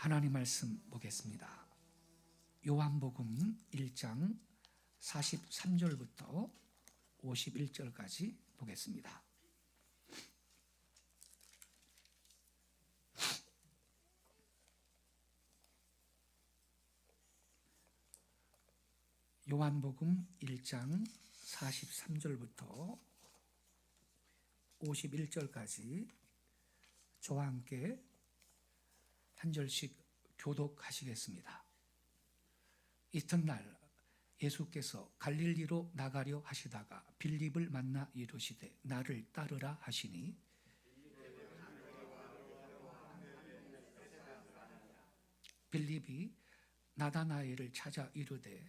하나님 말씀 보겠습니다. 요한복음 1장 43절부터 51절까지 보겠습니다. 요한복음 1장 43절부터 51절까지 저와 함께 한 절씩 교독하시겠습니다. 이튿날 예수께서 갈릴리로 나가려 하시다가 빌립을 만나 이르시되 나를 따르라 하시니 빌립이 나다나엘을 찾아 이르되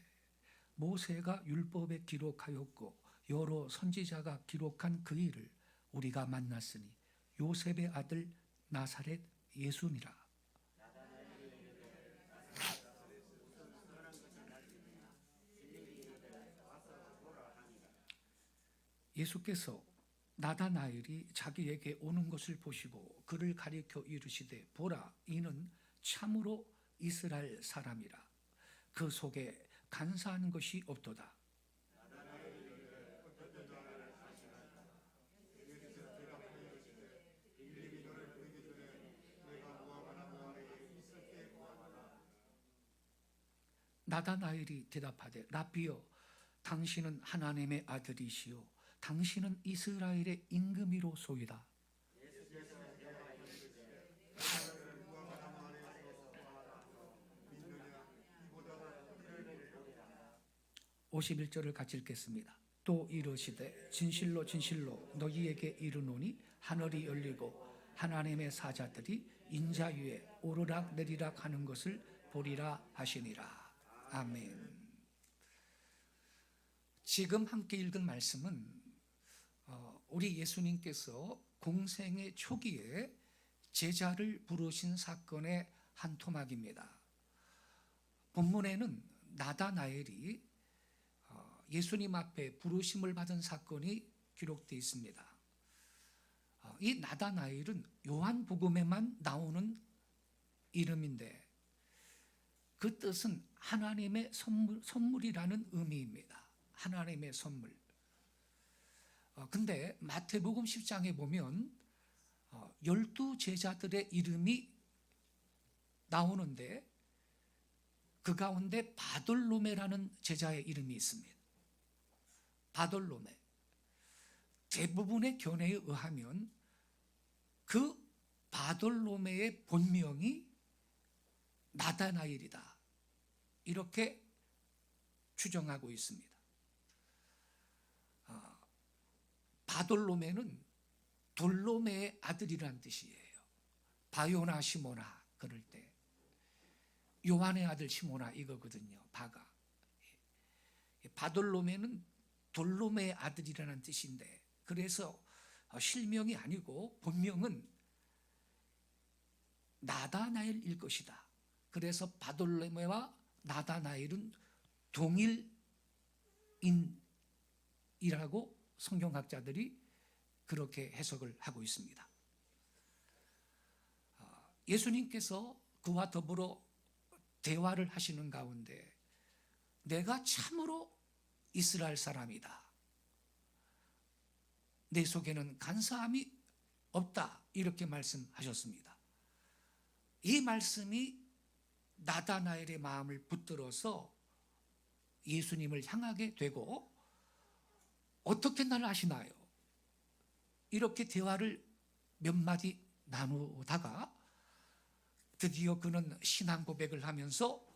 모세가 율법에 기록하였고 여러 선지자가 기록한 그 일을 우리가 만났으니 요셉의 아들 나사렛 예수니라. 예수께서 나다나엘이 자기에게 오는 것을 보시고 그를 가리켜 이르시되 보라, 이는 참으로 이스라엘 사람이라. 그 속에 간사한 것이 없도다. 나다나엘이 대답하되 라비여, 당신은 하나님의 아들이시요 당신은 이스라엘의 임금이로소이다. 51절을 같이 읽겠습니다. 또 이르시되 진실로 진실로 너희에게 이르노니 하늘이 열리고 하나님의 사자들이 인자 위에 오르락 내리락 하는 것을 보리라 하시니라. 아멘. 지금 함께 읽은 말씀은 우리 예수님께서 공생의 초기에 제자를 부르신 사건의 한 토막입니다. 본문에는 나다나엘이 예수님 앞에 부르심을 받은 사건이 기록되어 있습니다. 이 나다나엘은 요한복음에만 나오는 이름인데 그 뜻은 하나님의 선물이라는 의미입니다. 하나님의 선물. 근데 마태복음 10장에 보면 12 제자들의 이름이 나오는데 그 가운데 바돌로메라는 제자의 이름이 있습니다. 바돌로메. 대부분의 견해에 의하면 그 바돌로메의 본명이 나다나엘이다, 이렇게 추정하고 있습니다. 바돌로메는 돌로메의 아들이란 뜻이에요. 바요나 시모나 그럴 때 요한의 아들 시모나 이거거든요. 바가. 바돌로메는 돌로메의 아들이라는 뜻인데 그래서 실명이 아니고 본명은 나다나엘일 것이다. 그래서 바돌로메와 나다나엘은 동일인이라고 성경학자들이 그렇게 해석을 하고 있습니다. 예수님께서 그와 더불어 대화를 하시는 가운데 내가 참으로 이스라엘 사람이다, 내 속에는 간사함이 없다, 이렇게 말씀하셨습니다. 이 말씀이 나다나엘의 마음을 붙들어서 예수님을 향하게 되고 어떻게 나를 아시나요? 이렇게 대화를 몇 마디 나누다가 드디어 그는 신앙 고백을 하면서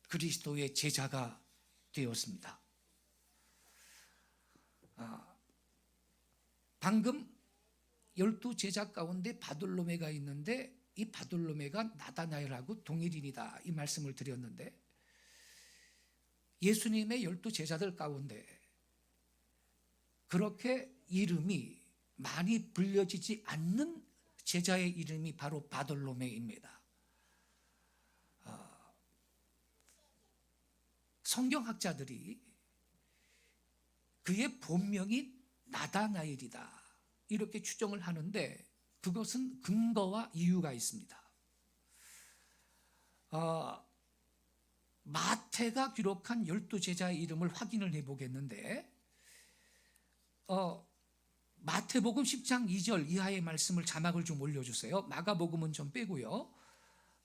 그리스도의 제자가 되었습니다. 방금 12 제자 가운데 바돌로메가 있는데 이 바돌로메가 나다나엘하고 동일인이다, 이 말씀을 드렸는데 예수님의 12 제자들 가운데 그렇게 이름이 많이 불려지지 않는 제자의 이름이 바로 바돌로메입니다. 성경학자들이 그의 본명이 나다나엘이다, 이렇게 추정을 하는데 그것은 근거와 이유가 있습니다. 마태가 기록한 12제자의 이름을 확인을 해보겠는데 마태복음 10장 2절 이하의 말씀을 자막을 좀 올려주세요. 마가복음은 좀 빼고요.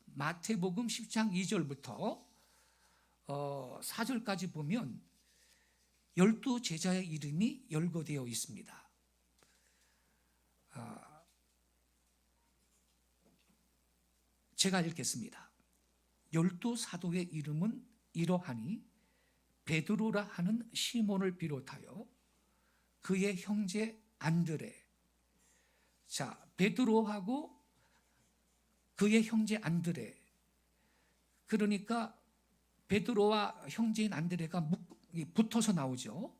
마태복음 10장 2절부터 4절까지 보면 12제자의 이름이 열거되어 있습니다. 제가 읽겠습니다. 12사도의 이름은 이러하니 베드로라 하는 시몬을 비롯하여 그의 형제 안드레. 자, 베드로하고 그의 형제 안드레. 그러니까 베드로와 형제인 안드레가 붙어서 나오죠.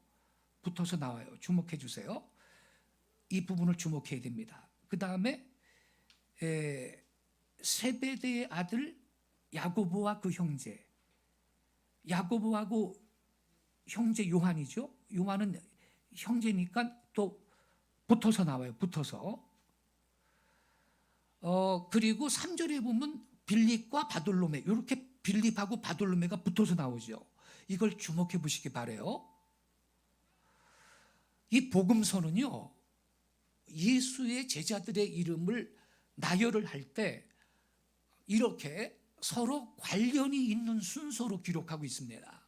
붙어서 나와요. 주목해 주세요. 이 부분을 주목해야 됩니다. 그 다음에 세베대의 아들 야고보와 그 형제. 야고보하고 형제 요한이죠. 요한은 형제니까 또 붙어서 나와요. 붙어서. 그리고 3절에 보면 빌립과 바돌로메, 이렇게 빌립하고 바돌로메가 붙어서 나오죠. 이걸 주목해 보시기 바라요. 이 복음서는요, 예수의 제자들의 이름을 나열을 할 때 이렇게 서로 관련이 있는 순서로 기록하고 있습니다.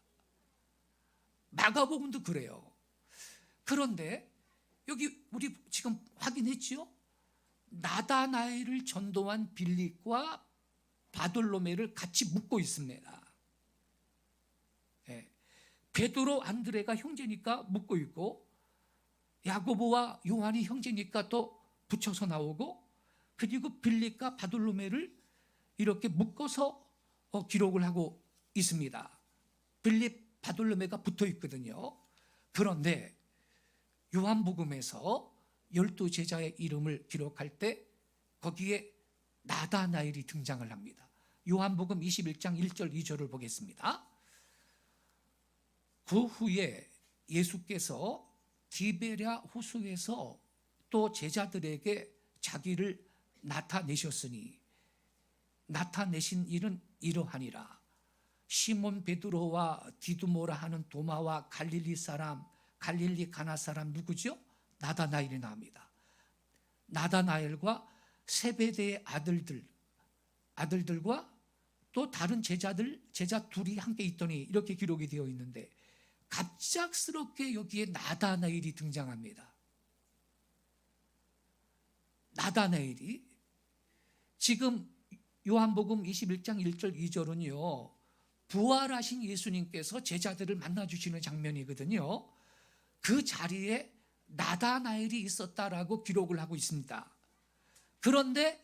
마가복음도 그래요. 그런데 여기 우리 지금 확인했죠? 나다나엘을 전도한 빌립과 바돌로메를 같이 묶고 있습니다. 베드로 안드레가 형제니까 묶고 있고, 야고보와 요한이 형제니까 또 붙여서 나오고, 그리고 빌립과 바돌로메를 이렇게 묶어서 기록을 하고 있습니다. 빌립, 바돌로메가 붙어 있거든요. 그런데 요한복음에서 12제자의 이름을 기록할 때 거기에 나다나엘이 등장을 합니다. 요한복음 21장 1절 2절을 보겠습니다. 그 후에 예수께서 디베랴 호수에서 또 제자들에게 자기를 나타내셨으니 나타내신 일은 이러하니라. 시몬 베드로와 디두모라 하는 도마와 갈릴리 사람, 갈릴리 가나 사람 누구죠? 나다나엘이 나옵니다. 나다나엘과 세베대의 아들들과 또 다른 제자 둘이 함께 있더니 이렇게 기록이 되어 있는데, 갑작스럽게 여기에 나다나엘이 등장합니다. 나다나엘이 지금 요한복음 21장 1절 2절은요 부활하신 예수님께서 제자들을 만나주시는 장면이거든요. 그 자리에 나다나엘이 있었다라고 기록을 하고 있습니다. 그런데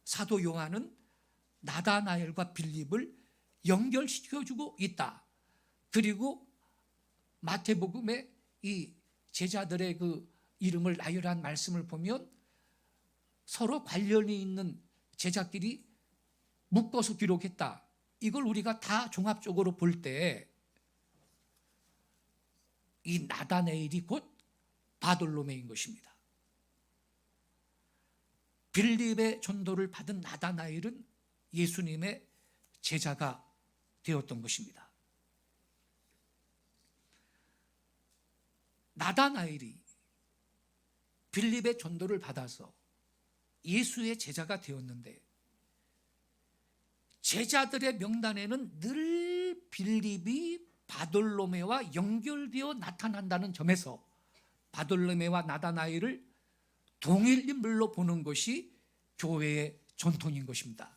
사도 요한은 나다나엘과 빌립을 연결시켜주고 있다. 그리고 마태복음에 이 제자들의 그 이름을 나열한 말씀을 보면 서로 관련이 있는 제자끼리 묶어서 기록했다. 이걸 우리가 다 종합적으로 볼 때 이 나다나엘이 곧 바돌로메인 것입니다. 빌립의 전도를 받은 나다나엘은 예수님의 제자가 되었던 것입니다. 나다나엘이 빌립의 전도를 받아서 예수의 제자가 되었는데, 제자들의 명단에는 늘 빌립이 바돌로메와 연결되어 나타난다는 점에서 바돌로메와 나다나엘을 동일 인물로 보는 것이 교회의 전통인 것입니다.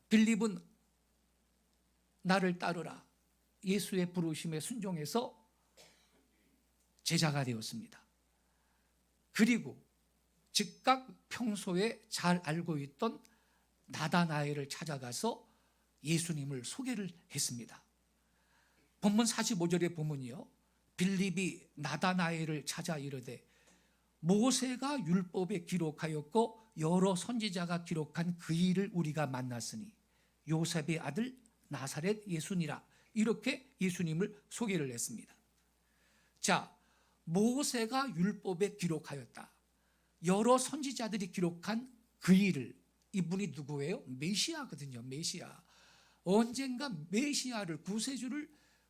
빌립은 나를 따르라, 예수의 부르심에 순종해서 제자가 되었습니다. 그리고 즉각 평소에 잘 알고 있던 나다나엘을 찾아가서 예수님을 소개를 했습니다. 본문 45절에 보면요, 빌립이 나다나엘을 찾아 이르되 모세가 율법에 기록하였고 여러 선지자가 기록한 그 일을 우리가 만났으니 요셉의 아들 나사렛 예수니라. 이렇게 예수님을 소개를 했습니다. 자, 모세가 율법에 기록하였다. 여러 선지자들이 기록한 그 일을 이분이 누구예요? 메시아거든요. 메시아. 언젠가 메시아를, 구세주를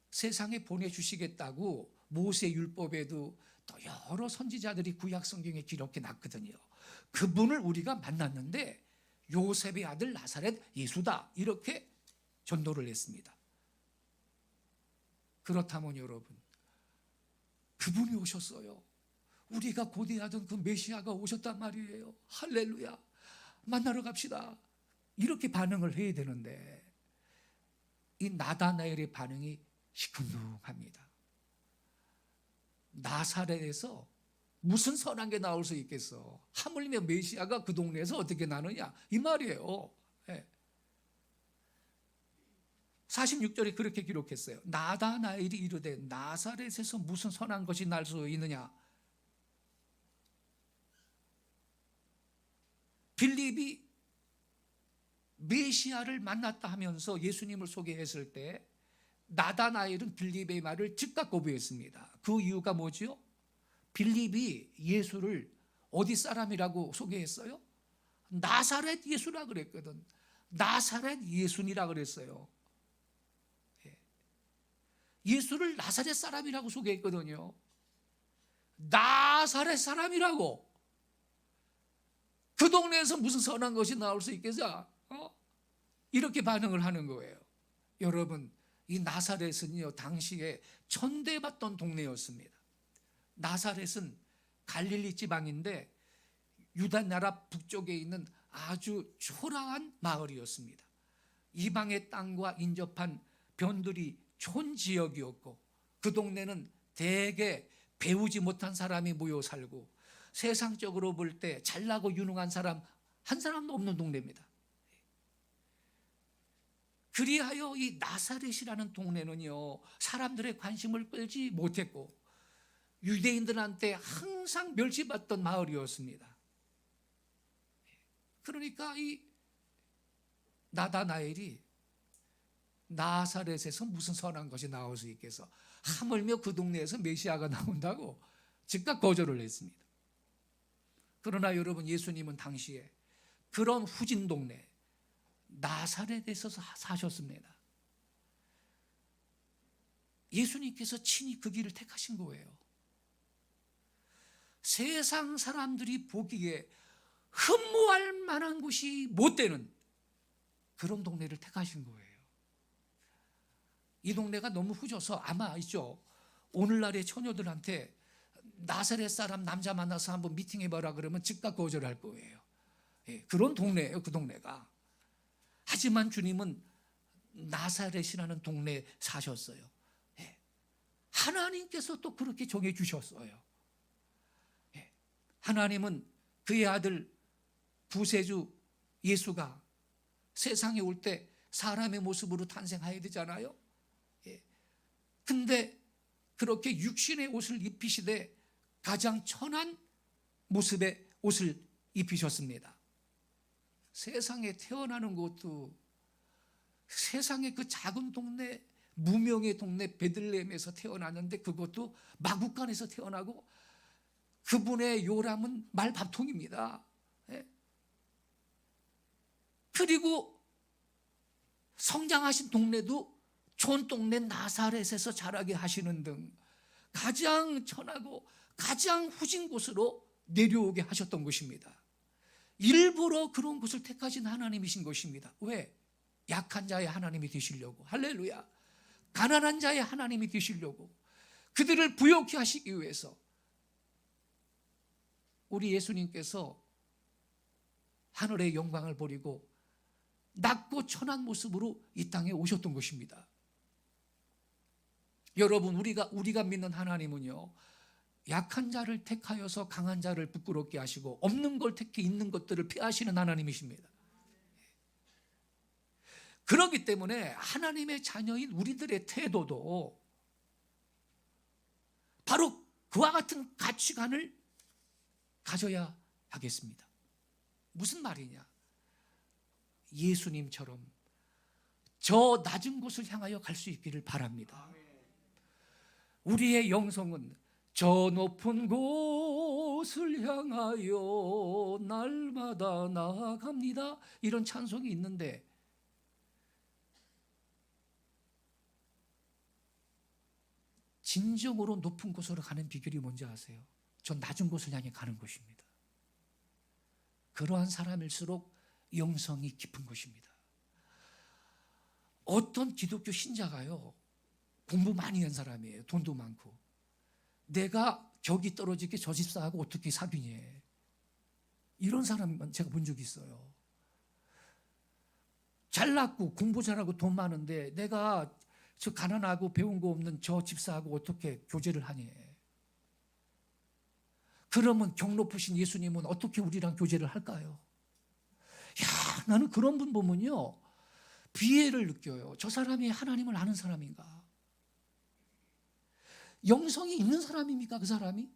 세상에 보내주시겠다고 모세 율법에도 또 여러 선지자들이 구약 성경에 기록해 놨거든요. 그분을 우리가 만났는데 요셉의 아들 나사렛 예수다, 이렇게 전도를 했습니다. 그렇다면 여러분, 그분이 오셨어요. 우리가 고대하던 그 메시아가 오셨단 말이에요. 할렐루야. 만나러 갑시다. 이렇게 반응을 해야 되는데 이 나다나엘의 반응이 시큰둥합니다. 나사렛에서 무슨 선한 게 나올 수 있겠어? 하물며 메시아가 그 동네에서 어떻게 나느냐, 이 말이에요. 46절에 그렇게 기록했어요. 나다나엘이 이르되 나사렛에서 무슨 선한 것이 날 수 있느냐? 빌립이 메시아를 만났다 하면서 예수님을 소개했을 때 나다나엘은 빌립의 말을 즉각 거부했습니다. 그 이유가 뭐지요? 빌립이 예수를 어디 사람이라고 소개했어요? 나사렛 예수라 그랬거든. 나사렛 예수니라 그랬어요. 예수를 나사렛 사람이라고 소개했거든요. 나사렛 사람이라고. 그 동네에서 무슨 선한 것이 나올 수 있겠어? 이렇게 반응을 하는 거예요. 여러분, 이 나사렛은요, 당시에 천대받던 동네였습니다. 나사렛은 갈릴리 지방인데 유다 나라 북쪽에 있는 아주 초라한 마을이었습니다. 이방의 땅과 인접한 변두리 촌 지역이었고, 그 동네는 대개 배우지 못한 사람이 모여 살고 세상적으로 볼 때 잘나고 유능한 사람 한 사람도 없는 동네입니다. 그리하여 이 나사렛이라는 동네는요, 사람들의 관심을 끌지 못했고 유대인들한테 항상 멸시받던 마을이었습니다. 그러니까 이 나다나엘이 나사렛에서 무슨 선한 것이 나올 수 있겠어? 하물며 그 동네에서 메시아가 나온다고 즉각 거절을 했습니다. 그러나 여러분, 예수님은 당시에 그런 후진 동네 나사렛에서 사셨습니다. 예수님께서 친히 그 길을 택하신 거예요. 세상 사람들이 보기에 흠모할 만한 곳이 못 되는 그런 동네를 택하신 거예요. 이 동네가 너무 후져서 아마 있죠, 오늘날의 처녀들한테 나사렛 사람 남자 만나서 한번 미팅해봐라 그러면 즉각 거절할 거예요. 그런 동네예요, 그 동네가. 하지만 주님은 나사렛이라는 동네에 사셨어요. 하나님께서 또 그렇게 정해 주셨어요. 하나님은 그의 아들 구세주 예수가 세상에 올 때 사람의 모습으로 탄생해야 되잖아요. 근데 그렇게 육신의 옷을 입히시되 가장 천한 모습의 옷을 입히셨습니다. 세상에 태어나는 것도 세상의 그 작은 동네, 무명의 동네 베들레헴에서 태어났는데 그것도 마구간에서 태어나고 그분의 요람은 말밥통입니다. 그리고 성장하신 동네도 촌동네 나사렛에서 자라게 하시는 등 가장 천하고 가장 후진 곳으로 내려오게 하셨던 것입니다. 일부러 그런 곳을 택하신 하나님이신 것입니다. 왜? 약한 자의 하나님이 되시려고. 할렐루야. 가난한 자의 하나님이 되시려고, 그들을 부욕케 하시기 위해서 우리 예수님께서 하늘의 영광을 버리고 낮고 천한 모습으로 이 땅에 오셨던 것입니다. 여러분, 우리가 믿는 하나님은요, 약한 자를 택하여서 강한 자를 부끄럽게 하시고 없는 걸 택해 있는 것들을 폐하시는 하나님이십니다. 그렇기 때문에 하나님의 자녀인 우리들의 태도도 바로 그와 같은 가치관을 가져야 하겠습니다. 무슨 말이냐? 예수님처럼 저 낮은 곳을 향하여 갈 수 있기를 바랍니다. 우리의 영성은 저 높은 곳 곳을 향하여 날마다 나아갑니다. 이런 찬송이 있는데 진정으로 높은 곳으로 가는 비결이 뭔지 아세요? 전 낮은 곳을 향해 가는 것입니다. 그러한 사람일수록 영성이 깊은 것입니다. 어떤 기독교 신자가요, 공부 많이 한 사람이에요. 돈도 많고. 내가 격이 떨어지게 저 집사하고 어떻게 사귀냐, 이런 사람 제가 본 적이 있어요. 잘났고 공부 잘하고 돈 많은데 내가 저 가난하고 배운 거 없는 저 집사하고 어떻게 교제를 하냐. 그러면 경 높으신 예수님은 어떻게 우리랑 교제를 할까요? 야, 나는 그런 분 보면요, 비애를 느껴요. 저 사람이 하나님을 아는 사람인가? 영성이 있는 사람입니까, 그 사람이?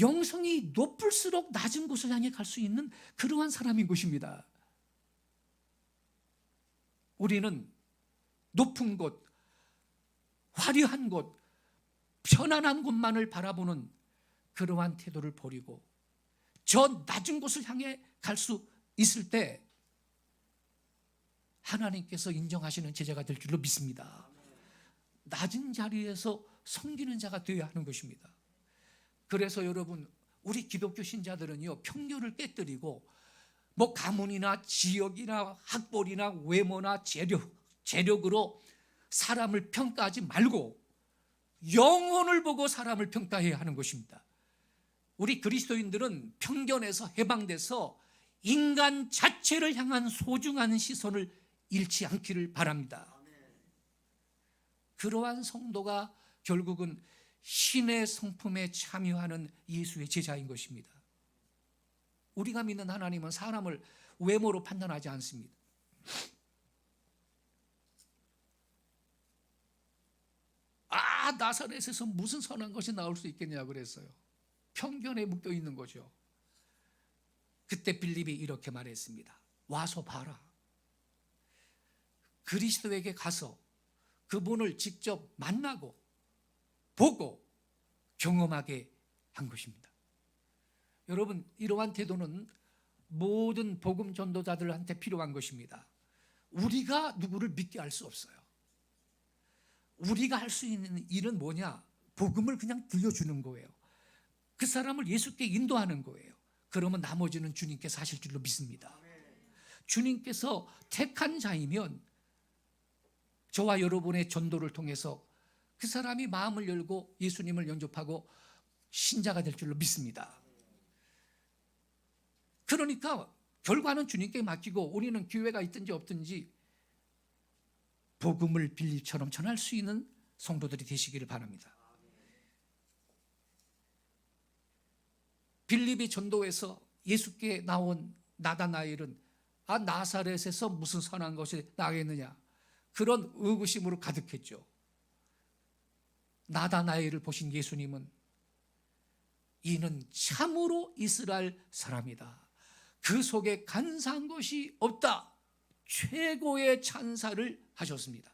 영성이 높을수록 낮은 곳을 향해 갈 수 있는 그러한 사람인 것입니다. 우리는 높은 곳, 화려한 곳, 편안한 곳만을 바라보는 그러한 태도를 버리고 저 낮은 곳을 향해 갈 수 있을 때 하나님께서 인정하시는 제자가 될 줄로 믿습니다. 낮은 자리에서 섬기는 자가 되어야 하는 것입니다. 그래서 여러분, 우리 기독교 신자들은요, 편견을 깨뜨리고 뭐 가문이나 지역이나 학벌이나 외모나 재력으로 사람을 평가하지 말고 영혼을 보고 사람을 평가해야 하는 것입니다. 우리 그리스도인들은 편견에서 해방돼서 인간 자체를 향한 소중한 시선을 잃지 않기를 바랍니다. 그러한 성도가 결국은 신의 성품에 참여하는 예수의 제자인 것입니다. 우리가 믿는 하나님은 사람을 외모로 판단하지 않습니다. 나사렛에서 무슨 선한 것이 나올 수 있겠냐고 그랬어요. 편견에 묶여 있는 거죠. 그때 빌립이 이렇게 말했습니다. 와서 봐라. 그리스도에게 가서 그분을 직접 만나고 보고 경험하게 한 것입니다. 여러분, 이러한 태도는 모든 복음 전도자들한테 필요한 것입니다. 우리가 누구를 믿게 할 수 없어요. 우리가 할 수 있는 일은 뭐냐? 복음을 그냥 들려주는 거예요. 그 사람을 예수께 인도하는 거예요. 그러면 나머지는 주님께서 하실 줄로 믿습니다. 주님께서 택한 자이면 저와 여러분의 전도를 통해서 그 사람이 마음을 열고 예수님을 영접하고 신자가 될 줄로 믿습니다. 그러니까 결과는 주님께 맡기고 우리는 기회가 있든지 없든지 복음을 빌립처럼 전할 수 있는 성도들이 되시기를 바랍니다. 빌립이 전도에서 예수께 나온 나다나엘은 나사렛에서 무슨 선한 것이 나겠느냐, 그런 의구심으로 가득했죠. 나다나엘을 보신 예수님은 이는 참으로 이스라엘 사람이다. 그 속에 간사한 것이 없다. 최고의 찬사를 하셨습니다.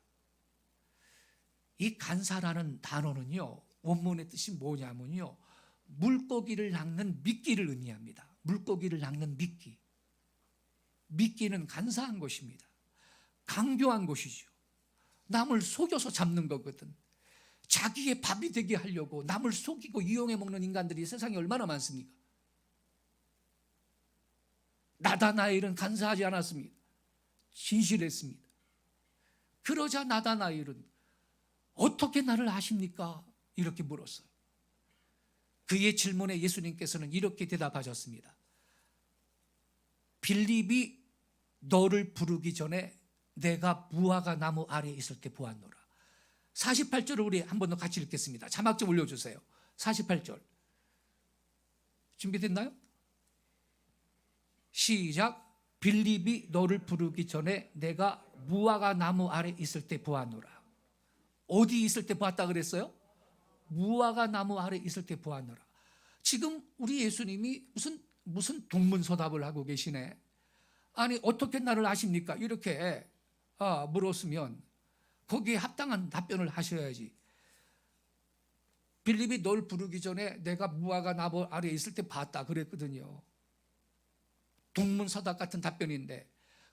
이 간사라는 단어는요, 원문의 뜻이 뭐냐면요, 물고기를 낚는 미끼를 의미합니다. 물고기를 낚는 미끼. 미끼는 간사한 것입니다. 강교한 것이죠. 남을 속여서 잡는 거거든. 자기의 밥이 되게 하려고 남을 속이고 이용해 먹는 인간들이 세상에 얼마나 많습니까? 나다나엘은 간사하지 않았습니다. 진실했습니다. 그러자 나다나엘은 어떻게 나를 아십니까? 이렇게 물었어요. 그의 질문에 예수님께서는 이렇게 대답하셨습니다. 빌립이 너를 부르기 전에 내가 무화과 나무 아래에 있을 때 보았노라. 48절을 우리 한 번 더 같이 읽겠습니다. 자막 좀 올려주세요. 48절 준비됐나요? 시작. 빌립이 너를 부르기 전에 내가 무화과 나무 아래 있을 때 보았노라. 어디 있을 때 보았다 그랬어요? 무화과 나무 아래 있을 때 보았노라. 지금 우리 예수님이 무슨 동문서답을 하고 계시네. 아니, 어떻게 나를 아십니까? 이렇게 물었으면 거기에 합당한 답변을 하셔야지. 빌립이 널 부르기 전에 내가 무화과 나무 아래에 있을 때 봤다 그랬거든요. 동문서답 같은 답변인데,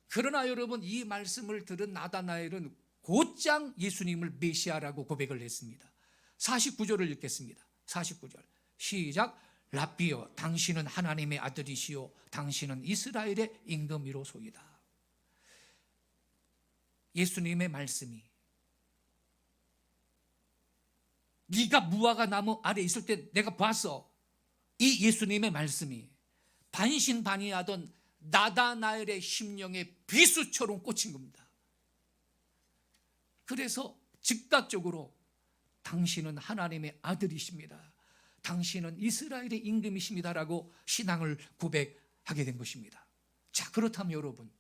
그러나 여러분, 이 말씀을 들은 나다나엘은 곧장 예수님을 메시아라고 고백을 했습니다. 49절을 읽겠습니다. 49절 시작. 랍비여, 당신은 하나님의 아들이시요 당신은 이스라엘의 임금이로소이다. 예수님의 말씀이, 네가 무화과 나무 아래 있을 때 내가 봤어, 이 예수님의 말씀이 반신반의하던 나다나엘의 심령에 비수처럼 꽂힌 겁니다. 그래서 즉각적으로 당신은 하나님의 아들이십니다, 당신은 이스라엘의 임금이십니다라고 신앙을 고백하게 된 것입니다. 자, 그렇다면 여러분,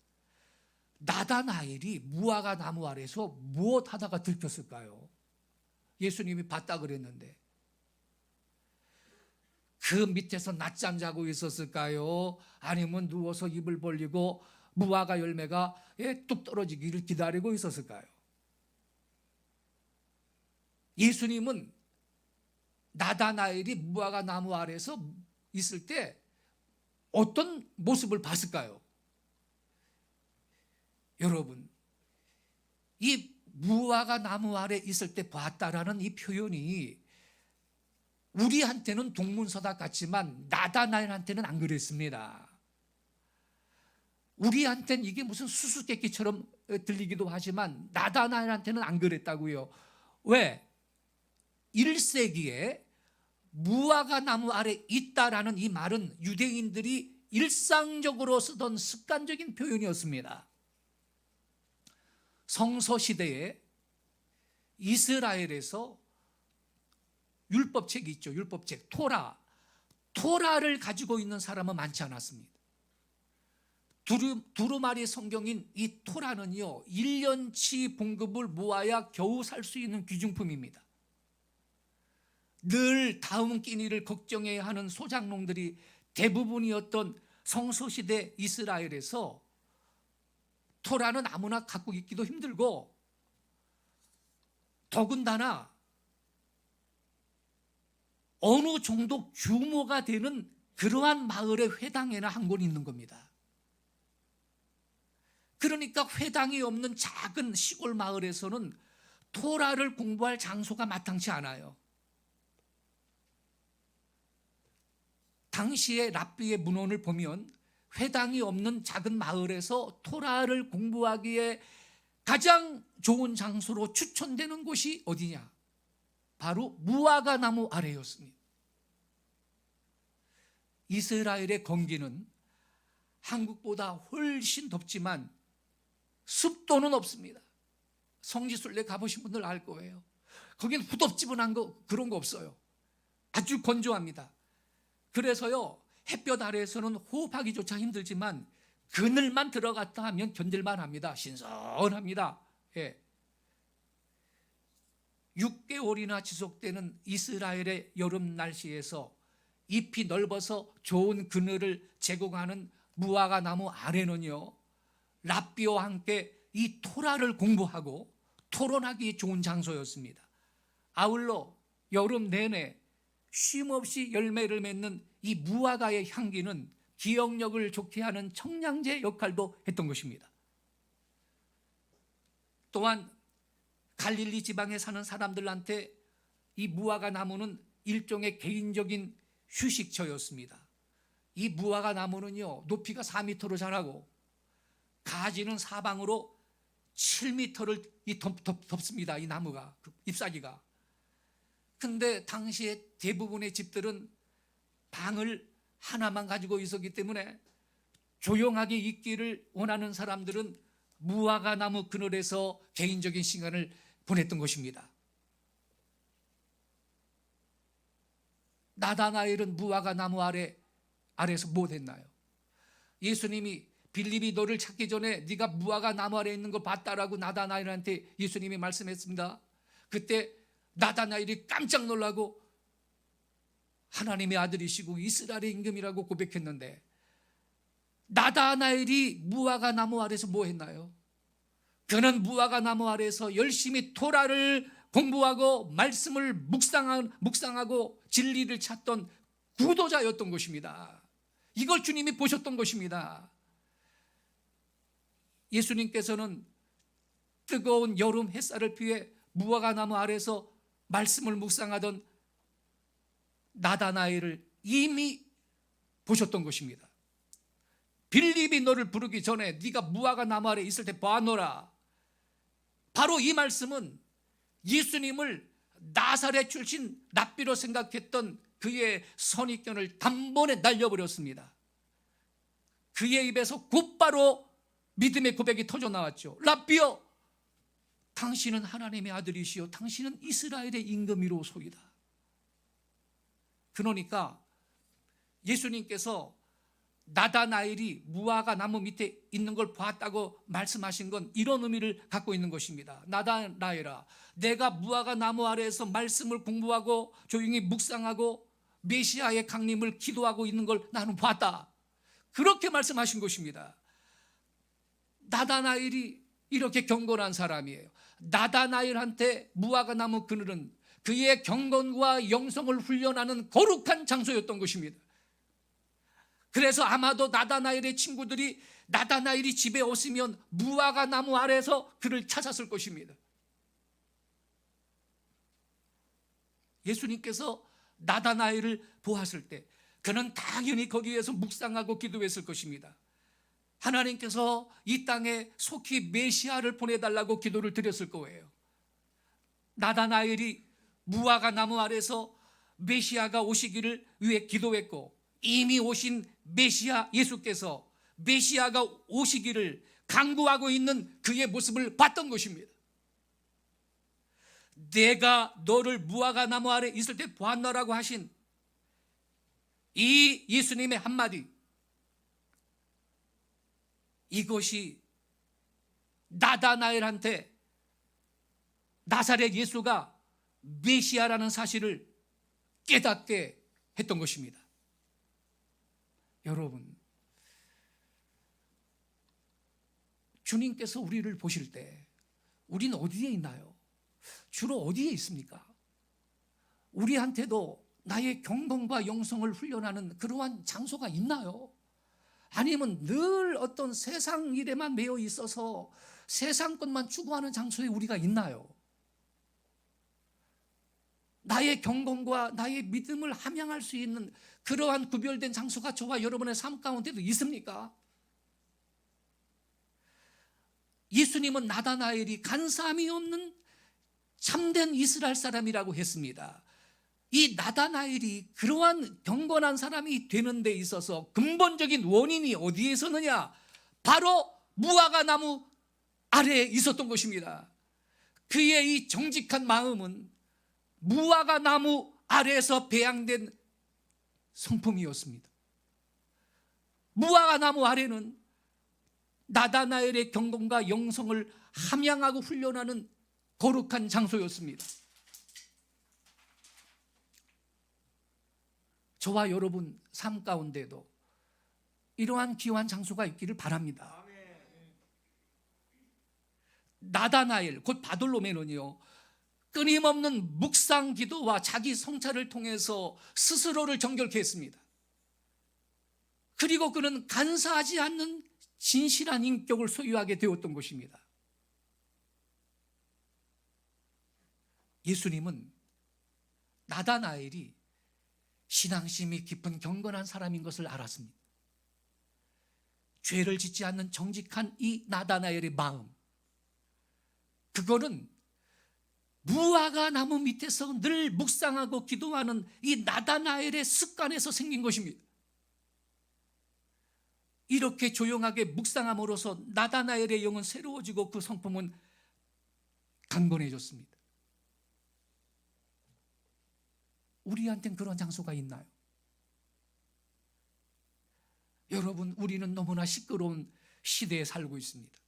나다나엘이 무화과 나무 아래서 무엇 하다가 들켰을까요? 예수님이 봤다 그랬는데 그 밑에서 낮잠 자고 있었을까요? 아니면 누워서 입을 벌리고 무화과 열매가 뚝 떨어지기를 기다리고 있었을까요? 예수님은 나다나엘이 무화과 나무 아래서 있을 때 어떤 모습을 봤을까요? 여러분, 이 무화과 나무 아래 있을 때 봤다라는 이 표현이 우리한테는 동문서답 같지만 나다나엘한테는 안 그랬습니다. 우리한테는 이게 무슨 수수께끼처럼 들리기도 하지만 나다나엘한테는 안 그랬다고요. 왜? 1세기에 무화과 나무 아래 있다라는 이 말은 유대인들이 일상적으로 쓰던 습관적인 표현이었습니다. 성서시대에 이스라엘에서 율법책이 있죠. 율법책, 토라를 가지고 있는 사람은 많지 않았습니다. 두루마리 성경인 이 토라는요, 1년치 봉급을 모아야 겨우 살 수 있는 귀중품입니다. 늘 다음 끼니를 걱정해야 하는 소장농들이 대부분이었던 성서시대 이스라엘에서 토라는 아무나 갖고 있기도 힘들고, 더군다나 어느 정도 규모가 되는 그러한 마을의 회당에나 한 권 있는 겁니다. 그러니까 회당이 없는 작은 시골 마을에서는 토라를 공부할 장소가 마땅치 않아요. 당시의 랍비의 문헌을 보면 회당이 없는 작은 마을에서 토라를 공부하기에 가장 좋은 장소로 추천되는 곳이 어디냐? 바로 무화과 나무 아래였습니다. 이스라엘의 건기는 한국보다 훨씬 덥지만 습도는 없습니다. 성지순례 가보신 분들 알 거예요. 거기는 후덥지근한 거 그런 거 없어요. 아주 건조합니다. 그래서요, 햇볕 아래에서는 호흡하기조차 힘들지만 그늘만 들어갔다 하면 견딜만 합니다. 신선합니다. 예. 6개월이나 지속되는 이스라엘의 여름 날씨에서 잎이 넓어서 좋은 그늘을 제공하는 무화과 나무 아래는요, 랍비와 함께 이 토라를 공부하고 토론하기 좋은 장소였습니다. 아울러 여름 내내 쉼없이 열매를 맺는 이 무화과의 향기는 기억력을 좋게 하는 청량제 역할도 했던 것입니다. 또한 갈릴리 지방에 사는 사람들한테 이 무화과 나무는 일종의 개인적인 휴식처였습니다. 이 무화과 나무는요, 높이가 4m로 자라고 가지는 사방으로 7m를 덮습니다. 이 나무가, 잎사귀가. 근데 당시에 대부분의 집들은 방을 하나만 가지고 있었기 때문에 조용하게 있기를 원하는 사람들은 무화과 나무 그늘에서 개인적인 시간을 보냈던 것입니다. 나다나엘은 무화과 나무 아래에서 뭐 했나요? 예수님이 빌립이 너를 찾기 전에 네가 무화과 나무 아래에 있는 걸 봤다라고 나다나엘한테 예수님이 말씀했습니다. 그때 나다나엘이 깜짝 놀라고 하나님의 아들이시고 이스라엘의 임금이라고 고백했는데, 나다나엘이 무화과 나무 아래에서 뭐 했나요? 그는 무화과 나무 아래에서 열심히 토라를 공부하고 말씀을 묵상하고 진리를 찾던 구도자였던 것입니다. 이걸 주님이 보셨던 것입니다. 예수님께서는 뜨거운 여름 햇살을 피해 무화과나무 아래서 말씀을 묵상하던 나다나엘을 이미 보셨던 것입니다. 빌립이 너를 부르기 전에 네가 무화과나무 아래 있을 때 봐노라. 바로 이 말씀은 예수님을 나사렛 출신 랍비로 생각했던 그의 선입견을 단번에 날려버렸습니다. 그의 입에서 곧바로 믿음의 고백이 터져 나왔죠. 랍비여, 당신은 하나님의 아들이시요 당신은 이스라엘의 임금이로소이다. 그러니까 예수님께서 나다나엘이 무화과 나무 밑에 있는 걸 보았다고 말씀하신 건 이런 의미를 갖고 있는 것입니다. 나다나엘아, 내가 무화과 나무 아래에서 말씀을 공부하고 조용히 묵상하고 메시아의 강림을 기도하고 있는 걸 나는 봤다. 그렇게 말씀하신 것입니다. 나다나엘이 이렇게 경건한 사람이에요. 나다나엘한테 무화과 나무 그늘은 그의 경건과 영성을 훈련하는 거룩한 장소였던 것입니다. 그래서 아마도 나다나엘의 친구들이 나다나엘이 집에 오시면 무화과 나무 아래에서 그를 찾았을 것입니다. 예수님께서 나다나엘을 보았을 때 그는 당연히 거기에서 묵상하고 기도했을 것입니다. 하나님께서 이 땅에 속히 메시아를 보내달라고 기도를 드렸을 거예요. 나다나엘이 무화과 나무 아래서 메시아가 오시기를 위해 기도했고, 이미 오신 메시아 예수께서 메시아가 오시기를 간구하고 있는 그의 모습을 봤던 것입니다. 내가 너를 무화과 나무 아래 있을 때 보았노라고 하신 이 예수님의 한마디, 이것이 나다나엘한테 나사렛 예수가 메시아라는 사실을 깨닫게 했던 것입니다. 여러분, 주님께서 우리를 보실 때 우리는 어디에 있나요? 주로 어디에 있습니까? 우리한테도 나의 경건과 영성을 훈련하는 그러한 장소가 있나요? 아니면 늘 어떤 세상 일에만 매여 있어서 세상 것만 추구하는 장소에 우리가 있나요? 나의 경건과 나의 믿음을 함양할 수 있는 그러한 구별된 장소가 저와 여러분의 삶 가운데도 있습니까? 예수님은 나다나엘이 간사함이 없는 참된 이스라엘 사람이라고 했습니다. 이 나다나엘이 그러한 경건한 사람이 되는 데 있어서 근본적인 원인이 어디에 있었느냐? 바로 무화과 나무 아래에 있었던 것입니다. 그의 이 정직한 마음은 무화과 나무 아래에서 배양된 성품이었습니다. 무화과 나무 아래는 나다나엘의 경건과 영성을 함양하고 훈련하는 거룩한 장소였습니다. 저와 여러분 삶 가운데도 이러한 귀한 장소가 있기를 바랍니다. 나다나엘 곧 바돌로메는요, 끊임없는 묵상 기도와 자기 성찰을 통해서 스스로를 정결케 했습니다. 그리고 그는 간사하지 않는 진실한 인격을 소유하게 되었던 것입니다. 예수님은 나다나엘이 신앙심이 깊은 경건한 사람인 것을 알았습니다. 죄를 짓지 않는 정직한 이 나다나엘의 마음, 그거는 무화과 나무 밑에서 늘 묵상하고 기도하는 이 나다나엘의 습관에서 생긴 것입니다. 이렇게 조용하게 묵상함으로써 나다나엘의 영은 새로워지고 그 성품은 강건해졌습니다. 우리한테는 그런 장소가 있나요? 여러분, 우리는 너무나 시끄러운 시대에 살고 있습니다.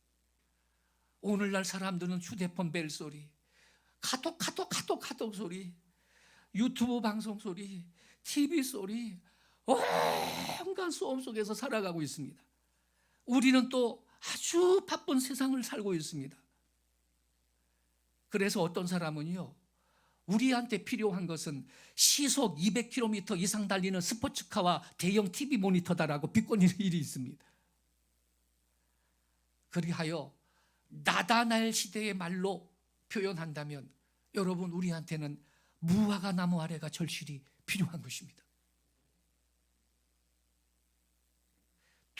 오늘날 사람들은 휴대폰 벨 소리, 카톡 소리, 유튜브 방송 소리, TV 소리, 온갖 소음 속에서 살아가고 있습니다. 우리는 또 아주 바쁜 세상을 살고 있습니다. 그래서 어떤 사람은요, 우리한테 필요한 것은 시속 200km 이상 달리는 스포츠카와 대형 TV 모니터다라고 비꼬는 일이 있습니다. 그리하여 나다날 시대의 말로 표현한다면 여러분, 우리한테는 무화과 나무 아래가 절실히 필요한 것입니다.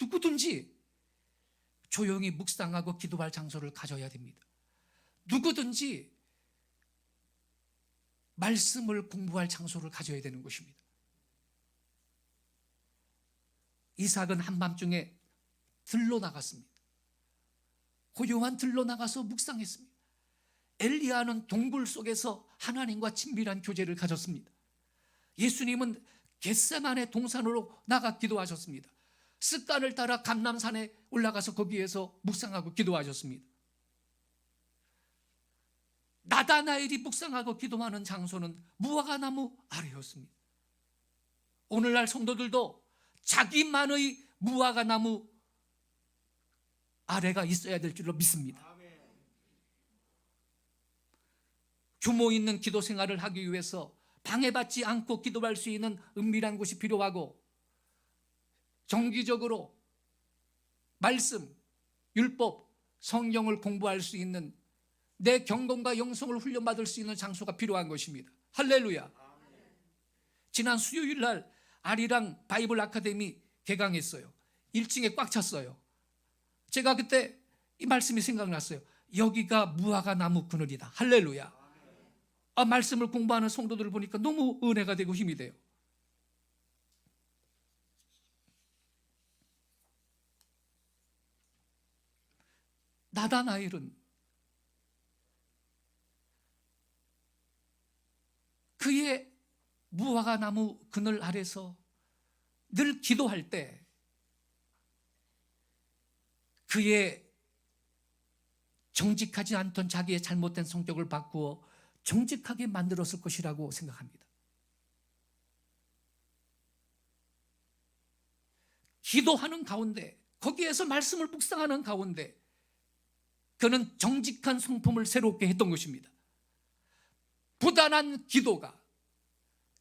누구든지 조용히 묵상하고 기도할 장소를 가져야 됩니다. 누구든지 말씀을 공부할 장소를 가져야 되는 것입니다. 이삭은 한밤중에 들로 나갔습니다. 고요한 들로 나가서 묵상했습니다. 엘리야는 동굴 속에서 하나님과 친밀한 교제를 가졌습니다. 예수님은 겟세마네 동산으로 나가 기도하셨습니다. 습관을 따라 감람산에 올라가서 거기에서 묵상하고 기도하셨습니다. 나다나엘이 묵상하고 기도하는 장소는 무화과 나무 아래였습니다. 오늘날 성도들도 자기만의 무화과 나무 아래가 있어야 될 줄로 믿습니다. 규모 있는 기도 생활을 하기 위해서 방해받지 않고 기도할 수 있는 은밀한 곳이 필요하고, 정기적으로 말씀, 율법, 성경을 공부할 수 있는 내 경건과 영성을 훈련받을 수 있는 장소가 필요한 것입니다. 할렐루야. 지난 수요일 날 아리랑 바이블 아카데미 개강했어요. 1층에 꽉 찼어요. 제가 그때 이 말씀이 생각났어요. 여기가 무화과 나무 그늘이다. 할렐루야. 말씀을 공부하는 성도들을 보니까 너무 은혜가 되고 힘이 돼요. 나다나엘은 그의 무화과 나무 그늘 아래서 늘 기도할 때 그의 정직하지 않던 자기의 잘못된 성격을 바꾸어 정직하게 만들었을 것이라고 생각합니다. 기도하는 가운데, 거기에서 말씀을 묵상하는 가운데 그는 정직한 성품을 새롭게 했던 것입니다. 부단한 기도가,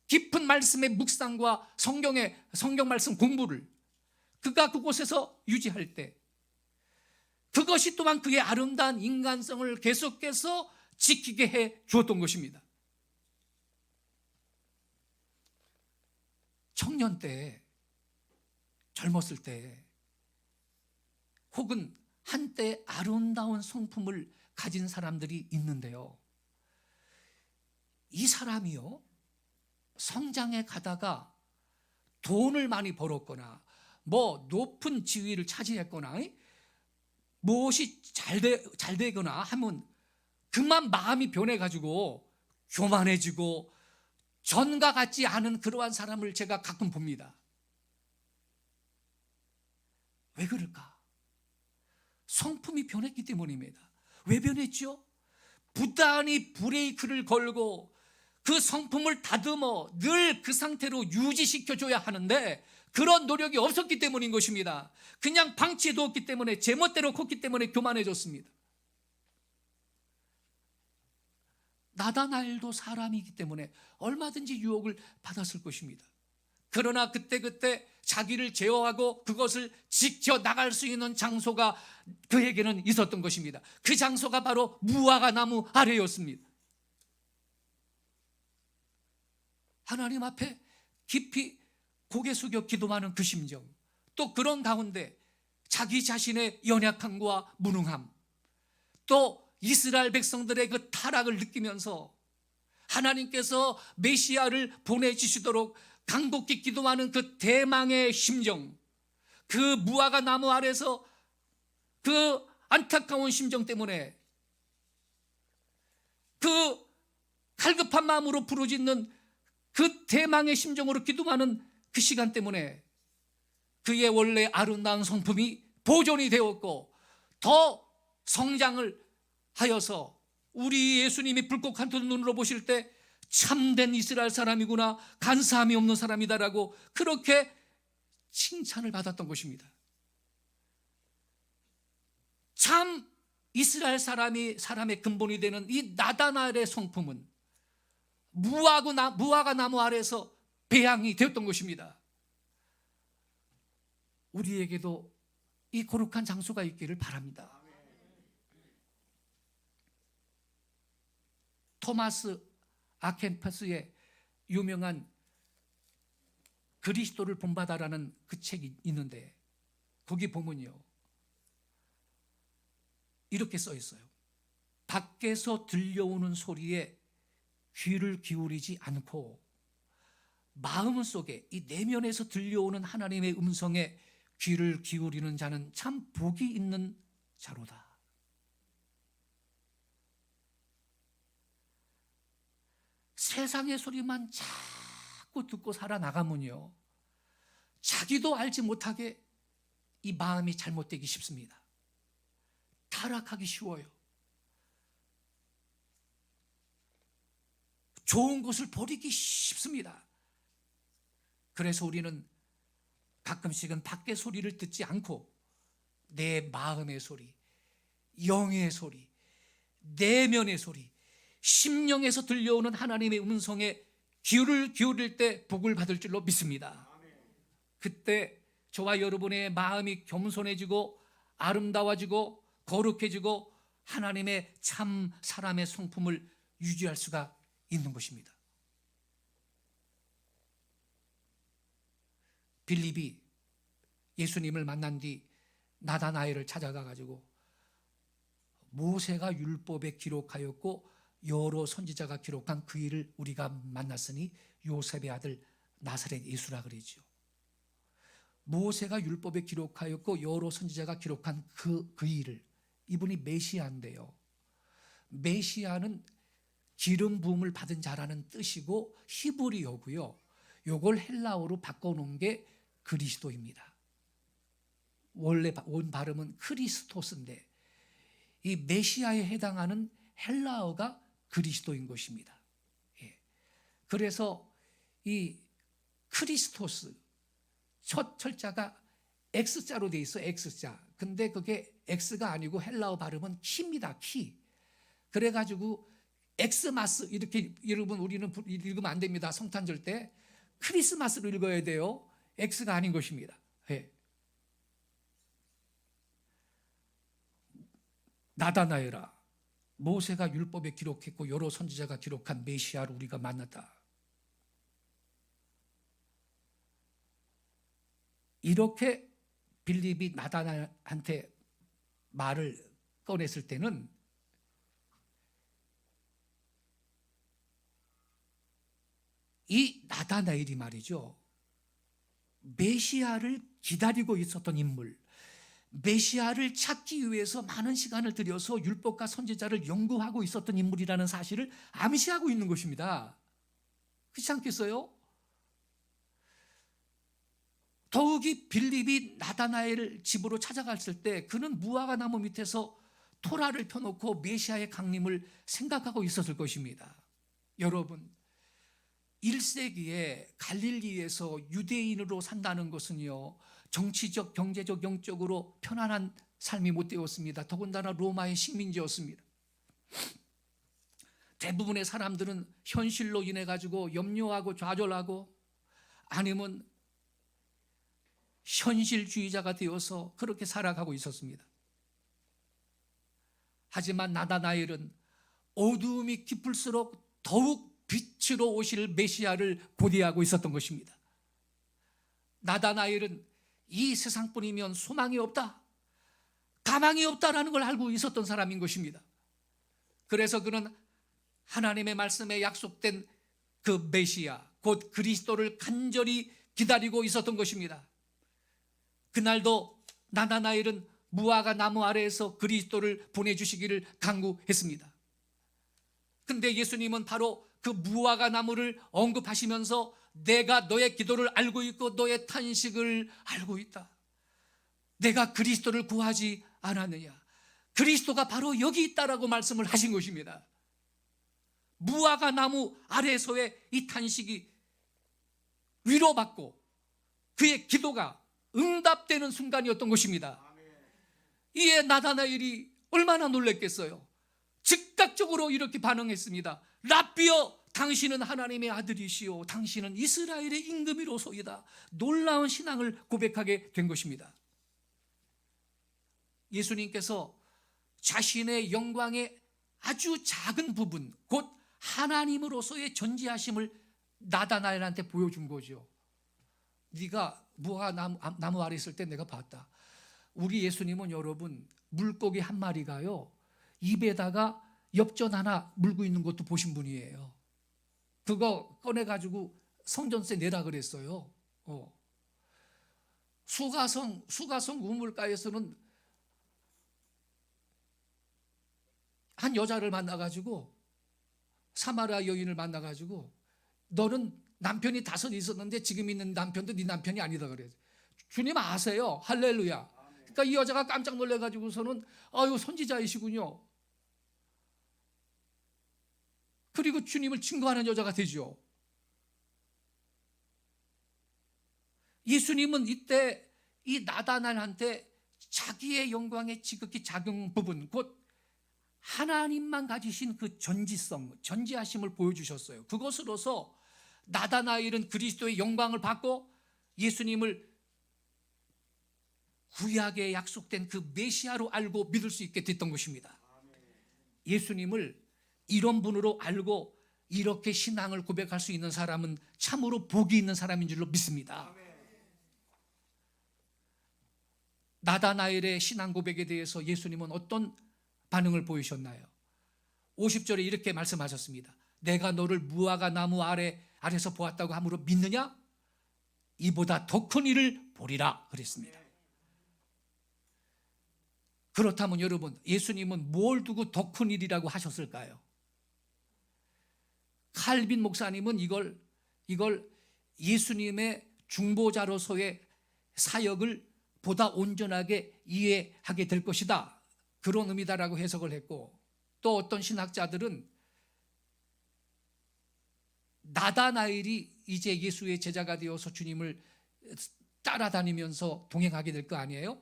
깊은 말씀의 묵상과 성경 말씀 공부를 그가 그곳에서 유지할 때, 그것이 또한 그의 아름다운 인간성을 계속해서 지키게 해 주었던 것입니다. 청년 때, 젊었을 때, 혹은 한때 아름다운 성품을 가진 사람들이 있는데요, 이 사람이요, 성장해 가다가 돈을 많이 벌었거나 높은 지위를 차지했거나 무엇이 잘 되거나 하면 그만 마음이 변해가지고 교만해지고 전과 같지 않은 그러한 사람을 제가 가끔 봅니다. 왜 그럴까? 성품이 변했기 때문입니다. 왜 변했죠? 부단히 브레이크를 걸고 그 성품을 다듬어 늘 그 상태로 유지시켜줘야 하는데 그런 노력이 없었기 때문인 것입니다. 그냥 방치해두었기 때문에, 제멋대로 컸기 때문에 교만해졌습니다. 나다나엘도 사람이기 때문에 얼마든지 유혹을 받았을 것입니다. 그러나 그때 자기를 제어하고 그것을 지켜나갈 수 있는 장소가 그에게는 있었던 것입니다. 그 장소가 바로 무화과 나무 아래였습니다. 하나님 앞에 깊이 고개 숙여 기도하는 그 심정, 또 그런 가운데 자기 자신의 연약함과 무능함, 또 이스라엘 백성들의 그 타락을 느끼면서 하나님께서 메시아를 보내주시도록 간곡히 기도하는 그 대망의 심정, 그 무화과 나무 아래서 그 안타까운 심정 때문에, 그 갈급한 마음으로 부르짖는 그 대망의 심정으로 기도하는 그 시간 때문에 그의 원래 아름다운 성품이 보존이 되었고 더 성장을 하여서 우리 예수님이 불꽃 같은 눈으로 보실 때 참된 이스라엘 사람이구나, 간사함이 없는 사람이다라고 그렇게 칭찬을 받았던 것입니다. 참 이스라엘 사람의 근본이 되는 이 나다나엘의 성품은 무화과 나무 아래에서 배양이 되었던 것입니다. 우리에게도 이 거룩한 장소가 있기를 바랍니다. 토마스 아켄퍼스의 유명한 그리스도를 본받아라는 그 책이 있는데 거기 보면요, 이렇게 써 있어요. 밖에서 들려오는 소리에 귀를 기울이지 않고 마음속에 이 내면에서 들려오는 하나님의 음성에 귀를 기울이는 자는 참 복이 있는 자로다. 세상의 소리만 자꾸 듣고 살아나가면요, 자기도 알지 못하게 이 마음이 잘못되기 쉽습니다. 타락하기 쉬워요. 좋은 것을 버리기 쉽습니다. 그래서 우리는 가끔씩은 밖의 소리를 듣지 않고 내 마음의 소리, 영의 소리, 내면의 소리, 심령에서 들려오는 하나님의 음성에 귀를 기울일 때 복을 받을 줄로 믿습니다. 그때 저와 여러분의 마음이 겸손해지고 아름다워지고 거룩해지고 하나님의 참 사람의 성품을 유지할 수가 있는 것입니다. 빌립이 예수님을 만난 뒤 나다나엘을 찾아가 가지고 모세가 율법에 기록하였고 여러 선지자가 기록한 그 일을 우리가 만났으니 요셉의 아들 나사렛 예수라 그러죠. 모세가 율법에 기록하였고 여러 선지자가 기록한 그 일을, 이분이 메시아인데요, 메시아는 기름 부음을 받은 자라는 뜻이고 히브리어고요, 요걸 헬라어로 바꿔놓은 게 그리스도입니다. 원래 온 발음은 크리스토스인데 이 메시아에 해당하는 헬라어가 그리스도인 것입니다. 예. 그래서 이 크리스토스 첫 철자가 X자로 돼 있어, X자. 근데 그게 X가 아니고 헬라어 발음은 키입니다, 키. 그래가지고 엑스마스 이렇게 여러분 우리는 읽으면 안 됩니다. 성탄절 때 크리스마스로 읽어야 돼요. X가 아닌 것입니다. 예. 나다나엘아, 모세가 율법에 기록했고 여러 선지자가 기록한 메시아를 우리가 만났다. 이렇게 빌립이 나다나엘한테 말을 꺼냈을 때는 이 나다나엘이 말이죠, 메시아를 기다리고 있었던 인물, 메시아를 찾기 위해서 많은 시간을 들여서 율법과 선지자를 연구하고 있었던 인물이라는 사실을 암시하고 있는 것입니다. 그렇지 않겠어요? 더욱이 빌립이 나다나엘을 집으로 찾아갔을 때 그는 무화과 나무 밑에서 토라를 펴놓고 메시아의 강림을 생각하고 있었을 것입니다. 여러분, 1세기에 갈릴리에서 유대인으로 산다는 것은요, 정치적, 경제적, 영적으로 편안한 삶이 못 되었습니다. 더군다나 로마의 식민지였습니다. 대부분의 사람들은 현실로 인해 가지고 염려하고 좌절하고 아니면 현실주의자가 되어서 그렇게 살아가고 있었습니다. 하지만 나다나엘은 어두움이 깊을수록 더욱 빛으로 오실 메시아를 고대하고 있었던 것입니다. 나다나엘은 이 세상뿐이면 소망이 없다, 가망이 없다라는 걸 알고 있었던 사람인 것입니다. 그래서 그는 하나님의 말씀에 약속된 그 메시아, 곧 그리스도를 간절히 기다리고 있었던 것입니다. 그날도 나다나엘은 무화과 나무 아래에서 그리스도를 보내주시기를 간구했습니다. 근데 예수님은 바로 그 무화과 나무를 언급하시면서 내가 너의 기도를 알고 있고 너의 탄식을 알고 있다. 내가 그리스도를 구하지 않았느냐. 그리스도가 바로 여기 있다라고 말씀을 하신 것입니다. 무화과 나무 아래에서의 이 탄식이 위로받고 그의 기도가 응답되는 순간이었던 것입니다. 이에 나다나엘이 얼마나 놀랬겠어요. 즉각적으로 이렇게 반응했습니다. 랍비여, 당신은 하나님의 아들이시오, 당신은 이스라엘의 임금이로소이다. 놀라운 신앙을 고백하게 된 것입니다. 예수님께서 자신의 영광의 아주 작은 부분, 곧 하나님으로서의 존재하심을 나다나엘한테 보여준 거죠. 네가 무화과 나무 아래 있을 때 내가 봤다. 우리 예수님은 여러분, 물고기 한 마리가요, 입에다가 엽전 하나 물고 있는 것도 보신 분이에요. 그거 꺼내가지고 성전세 내라 그랬어요. 수가성 우물가에서는 한 여자를 만나가지고, 사마리아 여인을 만나가지고, 너는 남편이 5 있었는데 지금 있는 남편도 네 남편이 아니다 그래요. 주님 아세요. 할렐루야. 그러니까 이 여자가 깜짝 놀래가지고서는 아유, 선지자이시군요. 그리고 주님을 증거하는 여자가 되죠. 예수님은 이때 이 나다나엘한테 자기의 영광의 지극히 작은 부분, 곧 하나님만 가지신 그 전지성, 전지하심을 보여주셨어요. 그것으로서 나다나엘은 그리스도의 영광을 받고 예수님을 구약에 약속된 그 메시아로 알고 믿을 수 있게 됐던 것입니다. 예수님을 이런 분으로 알고 이렇게 신앙을 고백할 수 있는 사람은 참으로 복이 있는 사람인 줄로 믿습니다. 나다나엘의 신앙 고백에 대해서 예수님은 어떤 반응을 보이셨나요? 50절에 이렇게 말씀하셨습니다. 내가 너를 무화과 나무 아래서 보았다고 함으로 믿느냐? 이보다 더 큰 일을 보리라 그랬습니다. 그렇다면 여러분, 예수님은 뭘 두고 더 큰 일이라고 하셨을까요? 칼빈 목사님은 이걸 예수님의 중보자로서의 사역을 보다 온전하게 이해하게 될 것이다, 그런 의미다라고 해석을 했고, 또 어떤 신학자들은 나다나엘이 이제 예수의 제자가 되어서 주님을 따라다니면서 동행하게 될 거 아니에요?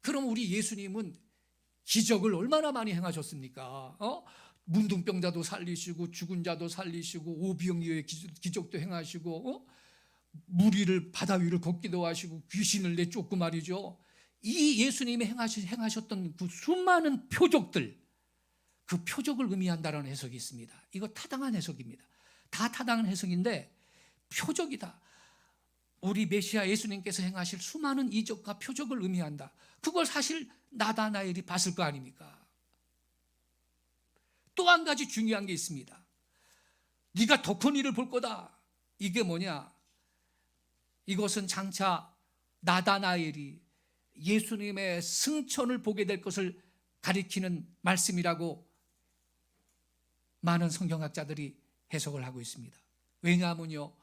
그럼 우리 예수님은 기적을 얼마나 많이 행하셨습니까? 문둥병자도 살리시고 죽은 자도 살리시고 오병이어의 기적도 행하시고 무리를 바다 위를 걷기도 하시고 귀신을 내쫓고 말이죠. 이 예수님이 행하셨던 그 수많은 표적들, 그 표적을 의미한다는 해석이 있습니다. 이거 타당한 해석입니다. 다 타당한 해석인데 표적이다. 우리 메시아 예수님께서 행하실 수많은 이적과 표적을 의미한다. 그걸 사실 나다나엘이 봤을 거 아닙니까? 또 한 가지 중요한 게 있습니다. 네가 더 큰 일을 볼 거다. 이게 뭐냐? 이것은 장차 나다나엘이 예수님의 승천을 보게 될 것을 가리키는 말씀이라고 많은 성경학자들이 해석을 하고 있습니다. 왜냐하면요,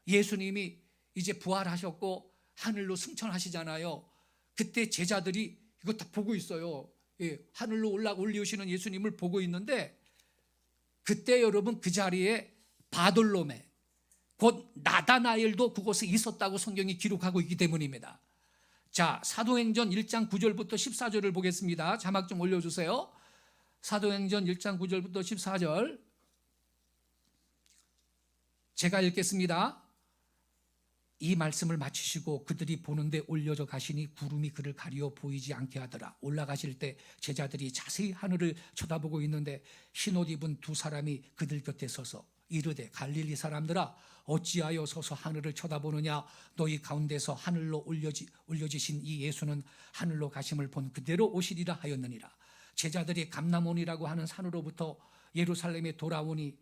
예수님이 이제 부활하셨고 하늘로 승천하시잖아요. 그때 제자들이 이거 다 보고 있어요. 하늘로 올리우시는 예수님을 보고 있는데, 그때 여러분 그 자리에 바돌로메, 곧 나다나엘도 그곳에 있었다고 성경이 기록하고 있기 때문입니다. 자, 사도행전 1장 9절부터 14절을 보겠습니다. 자막 좀 올려주세요. 사도행전 1장 9절부터 14절 제가 읽겠습니다. 이 말씀을 마치시고 그들이 보는데 올려져 가시니 구름이 그를 가리어 보이지 않게 하더라. 올라가실 때 제자들이 자세히 하늘을 쳐다보고 있는데 흰옷 입은 2 사람이 그들 곁에 서서 이르되 갈릴리 사람들아, 어찌하여 서서 하늘을 쳐다보느냐? 너희 가운데서 하늘로 올려지신 이 예수는 하늘로 가심을 본 그대로 오시리라 하였느니라. 제자들이 감람온이라고 하는 산으로부터 예루살렘에 돌아오니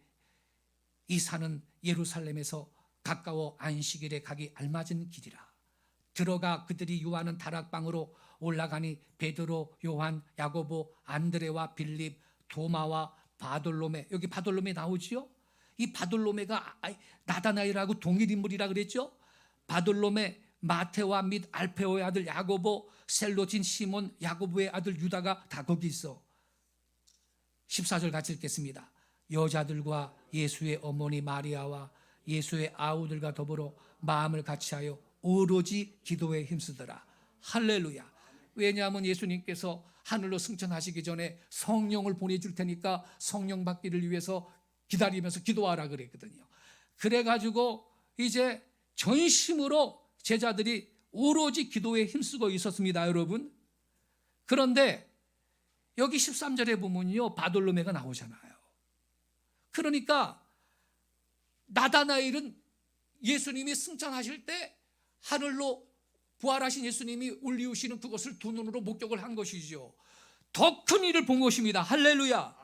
이 산은 예루살렘에서 가까워 안식일에 가기 알맞은 길이라. 들어가 그들이 요하는 다락방으로 올라가니 베드로, 요한, 야고보, 안드레와 빌립, 도마와 바돌로메, 여기 바돌로메 나오지요? 이 바돌로메가 나다나엘하고 동일 인물이라 그랬죠? 바돌로메, 마테와 및 알페오의 아들 야고보, 셀로진 시몬, 야고보의 아들 유다가 다 거기 있어. 14절 같이 읽겠습니다. 여자들과 예수의 어머니 마리아와 예수의 아우들과 더불어 마음을 같이하여 오로지 기도에 힘쓰더라. 할렐루야. 왜냐하면 예수님께서 하늘로 승천하시기 전에 성령을 보내줄 테니까 성령 받기를 위해서 기다리면서 기도하라 그랬거든요. 그래가지고 이제 전심으로 제자들이 오로지 기도에 힘쓰고 있었습니다, 여러분. 그런데 여기 13절에 보면요, 바돌로메가 나오잖아요. 그러니까 나다나엘은 예수님이 승천하실 때 하늘로 부활하신 예수님이 올리우시는 그것을 두 눈으로 목격을 한 것이죠. 더 큰 일을 본 것입니다. 할렐루야.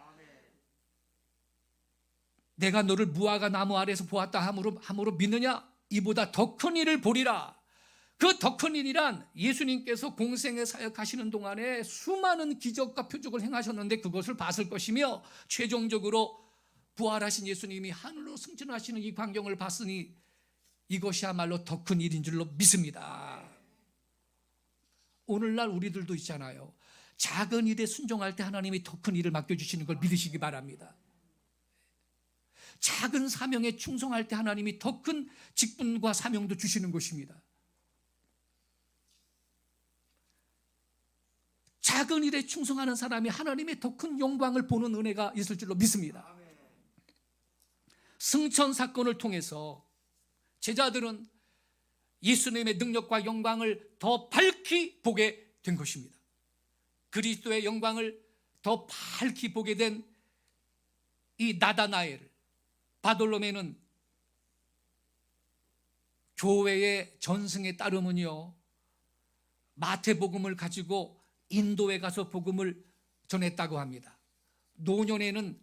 내가 너를 무화과 나무 아래에서 보았다 함으로 믿느냐? 이보다 더 큰 일을 보리라. 그 더 큰 일이란 예수님께서 공생에 사역하시는 동안에 수많은 기적과 표적을 행하셨는데 그것을 봤을 것이며, 최종적으로 부활하신 예수님이 하늘로 승천하시는 이 광경을 봤으니 이것이야말로 더 큰 일인 줄로 믿습니다. 오늘날 우리들도 있잖아요. 작은 일에 순종할 때 하나님이 더 큰 일을 맡겨주시는 걸 믿으시기 바랍니다. 작은 사명에 충성할 때 하나님이 더 큰 직분과 사명도 주시는 것입니다. 작은 일에 충성하는 사람이 하나님의 더 큰 영광을 보는 은혜가 있을 줄로 믿습니다. 승천 사건을 통해서 제자들은 예수님의 능력과 영광을 더 밝히 보게 된 것입니다. 그리스도의 영광을 더 밝히 보게 된 이 나다나엘, 바돌로메는 교회의 전승에 따르면요, 마태복음을 가지고 인도에 가서 복음을 전했다고 합니다. 노년에는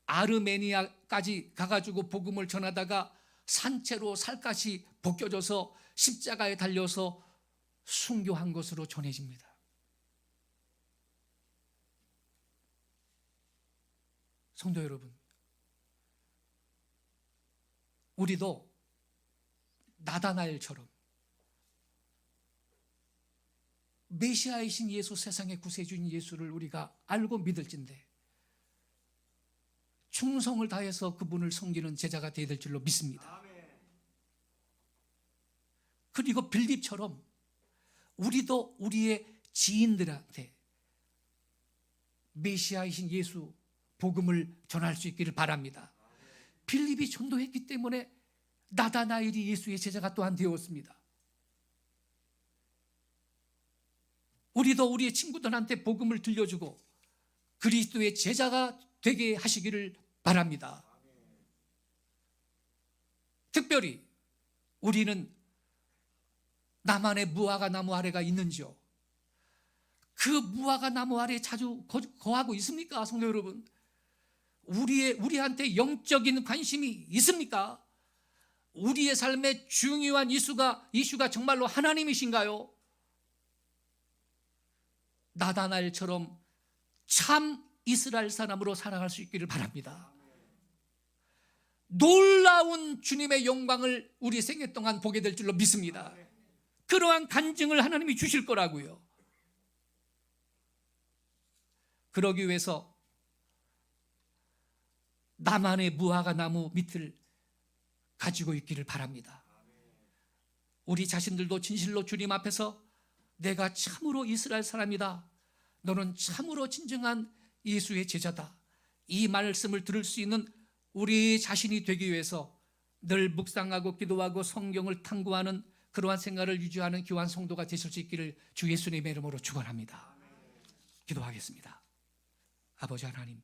아르메니아까지 가가지고 복음을 전하다가 산채로 살갗이 벗겨져서 십자가에 달려서 순교한 것으로 전해집니다. 성도 여러분, 우리도 나다나엘처럼 메시아이신 예수, 세상의 구세주인 예수를 우리가 알고 믿을진데 충성을 다해서 그분을 섬기는 제자가 되어야 될 줄로 믿습니다. 그리고 빌립처럼 우리도 우리의 지인들한테 메시아이신 예수 복음을 전할 수 있기를 바랍니다. 빌립이 전도했기 때문에 나다나엘이 예수의 제자가 또한 되었습니다. 우리도 우리의 친구들한테 복음을 들려주고 그리스도의 제자가 되게 하시기를 바랍니다. 특별히 우리는 나만의 무화과 나무 아래가 있는지요? 그 무화과 나무 아래 자주 거하고 있습니까, 성도 여러분? 우리한테 영적인 관심이 있습니까? 우리의 삶의 중요한 이슈가 정말로 하나님이신가요? 나다나엘처럼 참 이스라엘 사람으로 살아갈 수 있기를 바랍니다. 놀라운 주님의 영광을 우리 생애 동안 보게 될 줄로 믿습니다. 그러한 간증을 하나님이 주실 거라고요. 그러기 위해서 나만의 무화과 나무 밑을 가지고 있기를 바랍니다. 우리 자신들도 진실로 주님 앞에서 내가 참으로 이스라엘 사람이다, 너는 참으로 진정한 예수의 제자다, 이 말씀을 들을 수 있는 우리 자신이 되기 위해서 늘 묵상하고 기도하고 성경을 탐구하는 그러한 생활을 유지하는 귀한 성도가 되실 수 있기를 주 예수님의 이름으로 축원합니다. 기도하겠습니다. 아버지 하나님,